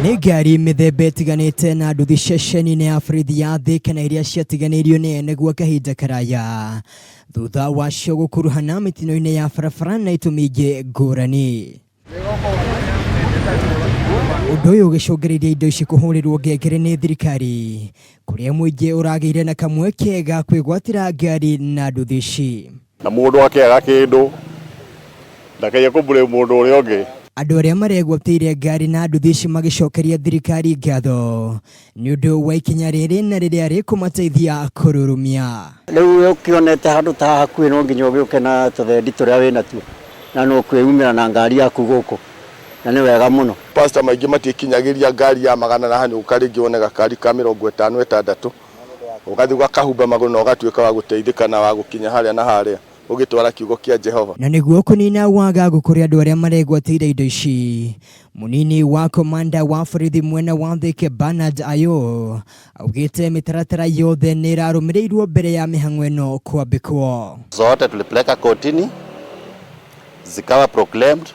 Nĩ ngari mĩthemba ĩtiganĩte na nduthi ceceni-inĩ ya borithi ya Thika na iria ciatiganĩirio nĩ ene gwa kahinda karaya thutha wacio gũkuruhana mĩtino-inĩ ya barabara na itũmi ingĩ ngũrani. Ũndũ ũyũ ũgĩcũngĩrĩria indo ici kũhũrĩrwo ngengere nĩ thirikari, kũrĩa mũingĩ ũragĩire na kamweke ga kwĩgwatĩra ngari na nduthi ici. Na mũndũ akĩaga kĩndũ ndakaye kũmbũrĩ mũndũ ũrĩa ũngĩ. Andũ arĩa maregwatĩire ngari na nduthi ici magĩcokeria thirikari ngatho nĩ ũndũ wa ikinya rĩrĩ na rĩrĩa rĩkũmateithia kũrurumia. Rĩu ũkĩonete handũ ta hakuhĩ no nginya ũgĩũke na tũthendi tũrĩa wĩna tuo na no kwĩumĩra na ngari yaku gũkũ na nĩ wega mũno. Pastor maingĩ matikinyagĩria ngari ya magana na hani ũkarĩngĩ one gakari ka 56 ũgathiĩ gakahumba magũrũ na ũgatuĩka wa gũteithĩka na wa gũkinya harĩa na harĩa ũgĩtwara kiugo kĩa Jehova. Na nĩguo kũnina wagagu kũrĩ andũ arĩa maregwatĩire indo ici, mũnini wa komanda wa borithi mwena wa Thika Bernard Ayo augĩte mĩtaratara yothe nĩ ĩrarũmĩrĩirwo mbere ya mĩhang'o ĩno kwambĩkwo. Zote tulipeleka kotini zikawa proclaimed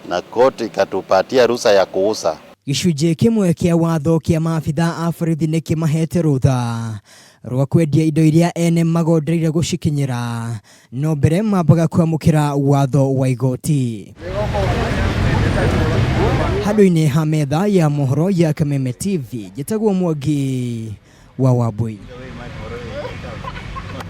na koti ikatupatia ruhusa ya kuuza. Gĩcunjĩ kĩmwe kĩa watho kĩa maabitha a borithi nĩ kĩmahete rũtha rwa kwendia indo iria ene magondereire gũcikinyĩra no mbere mambaga kwamũkĩra watho wa igoti. Handũ-inĩ ha metha ya mohoro ya Kameme TV, njĩtagwo Mwangi wa Wambui.